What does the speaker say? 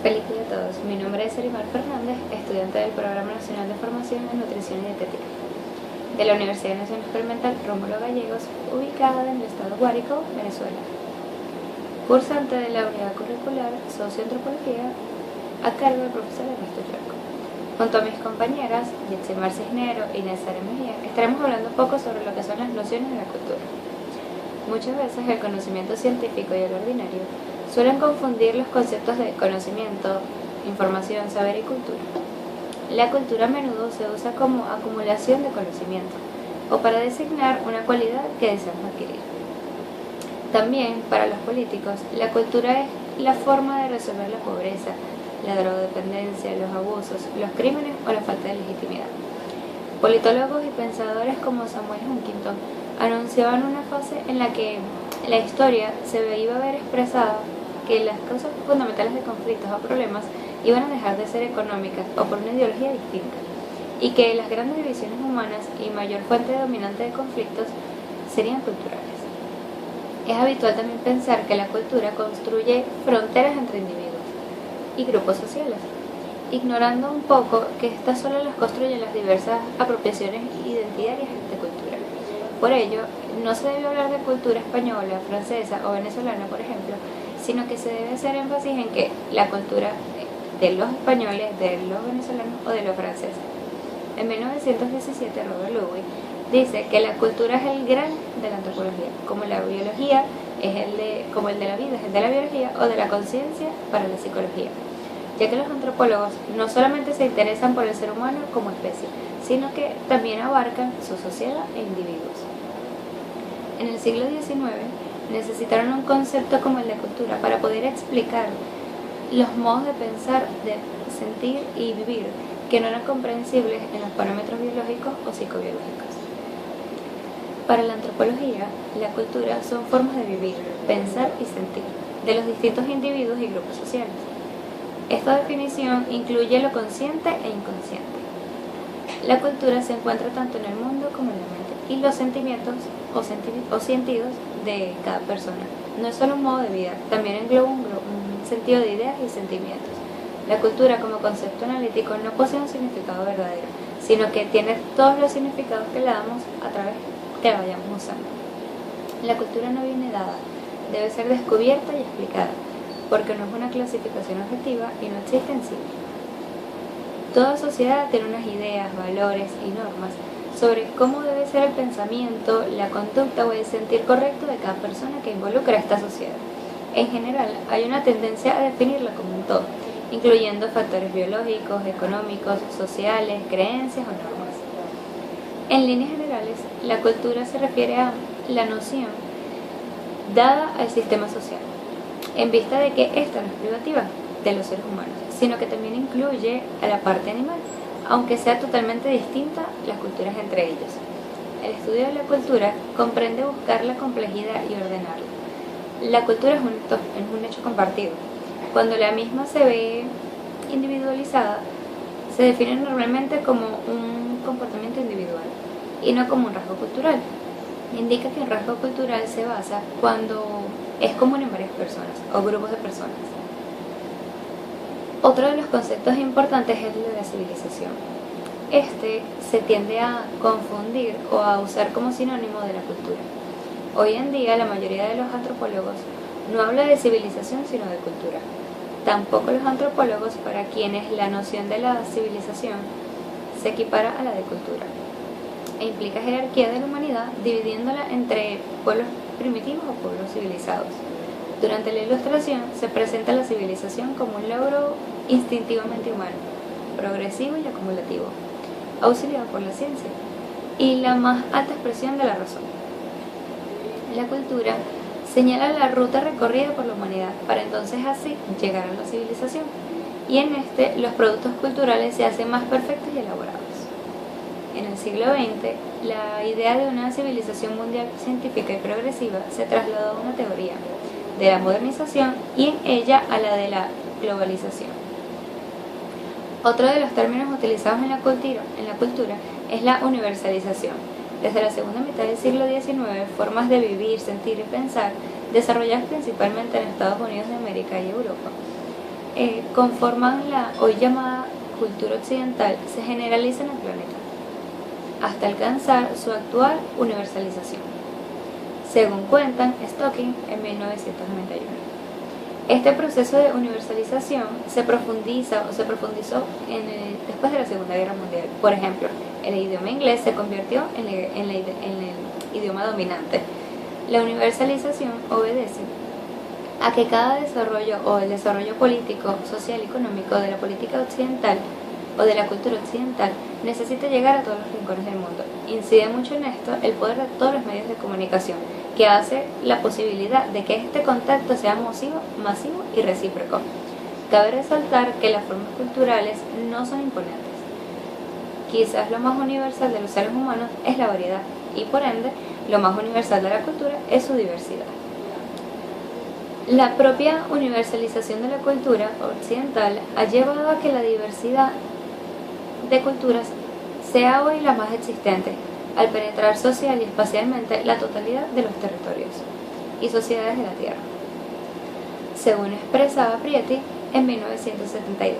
Feliz día a todos, mi nombre es Erimar Fernández, estudiante del Programa Nacional de Formación en Nutrición y Dietética de la Universidad Nacional Experimental Rómulo Gallegos, ubicada en el estado Guárico, Venezuela. Cursante de la unidad curricular Socioantropología a cargo del profesor Ernesto Yorco. Junto a mis compañeras Yetsimar Cisnero y Nezare Mejía, estaremos hablando un poco sobre lo que son las nociones de la cultura. Muchas veces el conocimiento científico y el ordinario suelen confundir los conceptos de conocimiento, información, saber y cultura. La cultura a menudo se usa como acumulación de conocimiento o para designar una cualidad que deseamos adquirir. También, para los políticos, la cultura es la forma de resolver la pobreza, la drogodependencia, los abusos, los crímenes o la falta de legitimidad. Politólogos y pensadores como Samuel Huntington anunciaban una fase en la que la historia se iba a ver expresada que las causas fundamentales de conflictos o problemas iban a dejar de ser económicas o por una ideología distinta, y que las grandes divisiones humanas y mayor fuente dominante de conflictos serían culturales. Es habitual también pensar que la cultura construye fronteras entre individuos y grupos sociales, ignorando un poco que estas solo las construyen las diversas apropiaciones identitarias de cultura. Por ello, no se debe hablar de cultura española, francesa o venezolana, por ejemplo, sino que se debe hacer énfasis en que la cultura de los españoles, de los venezolanos o de los franceses. En 1917, Robert Louis dice que la cultura es el gran de la antropología, como la biología como el de la vida es el de la biología o de la conciencia para la psicología, ya que los antropólogos no solamente se interesan por el ser humano como especie, sino que también abarcan su sociedad e individuos. En el siglo XIX necesitaron un concepto como el de cultura para poder explicar los modos de pensar, de sentir y vivir que no eran comprensibles en los parámetros biológicos o psicobiológicos. Para la antropología, la cultura son formas de vivir, pensar y sentir de los distintos individuos y grupos sociales. Esta definición incluye lo consciente e inconsciente. La cultura se encuentra tanto en el mundo como en la mente y los sentimientos o sentidos de cada persona. No es solo un modo de vida, también engloba un sentido de ideas y sentimientos. La cultura como concepto analítico no posee un significado verdadero, sino que tiene todos los significados que le damos a través que la vayamos usando. La cultura no viene dada, debe ser descubierta y explicada, porque no es una clasificación objetiva y no existe en sí. Toda sociedad tiene unas ideas, valores y normas sobre cómo debe ser el pensamiento, la conducta o el sentir correcto de cada persona que involucra a esta sociedad. En general, hay una tendencia a definirla como un todo, incluyendo factores biológicos, económicos, sociales, creencias o normas. En líneas generales, la cultura se refiere a la noción dada al sistema social, en vista de que esta no es privativa de los seres humanos, sino que también incluye a la parte animal, aunque sea totalmente distinta las culturas entre ellos. El estudio de la cultura comprende buscar la complejidad y ordenarla. La cultura es un hecho compartido. Cuando la misma se ve individualizada, se define normalmente como un comportamiento individual y no como un rasgo cultural. Indica que un rasgo cultural se basa cuando es común en varias personas o grupos de personas. Otro de los conceptos importantes es el de la civilización. Este se tiende a confundir o a usar como sinónimo de la cultura. Hoy en día la mayoría de los antropólogos no habla de civilización sino de cultura. Tampoco los antropólogos para quienes la noción de la civilización se equipara a la de cultura e implica jerarquía de la humanidad dividiéndola entre pueblos primitivos o pueblos civilizados. Durante la Ilustración se presenta la civilización como un logro instintivamente humano, progresivo y acumulativo, auxiliado por la ciencia, y la más alta expresión de la razón. La cultura señala la ruta recorrida por la humanidad para entonces así llegar a la civilización, y en los productos culturales se hacen más perfectos y elaborados. En el siglo XX, la idea de una civilización mundial científica y progresiva se trasladó a una teoría de la modernización y en ella a la de la globalización. Otro de los términos utilizados en la cultura es la universalización. Desde la segunda mitad del siglo XIX, formas de vivir, sentir y pensar desarrolladas principalmente en Estados Unidos de América y Europa conforman la hoy llamada cultura occidental se generaliza en el planeta, hasta alcanzar su actual universalización, según cuentan Stocking en 1991. Este proceso de universalización se profundizó después de la Segunda Guerra Mundial. Por ejemplo, el idioma inglés se convirtió en el idioma dominante. La universalización obedece a que cada desarrollo o el desarrollo político, social y económico de la política occidental o de la cultura occidental necesita llegar a todos los rincones del mundo. Incide mucho en esto el poder de todos los medios de comunicación, que hace la posibilidad de que este contacto sea masivo y recíproco. Cabe resaltar que las formas culturales no son imponentes. Quizás lo más universal de los seres humanos es la variedad y por ende lo más universal de la cultura es su diversidad. La propia universalización de la cultura occidental ha llevado a que la diversidad de culturas sea hoy la más existente, al penetrar social y espacialmente la totalidad de los territorios y sociedades de la Tierra, según expresaba Prieto en 1972.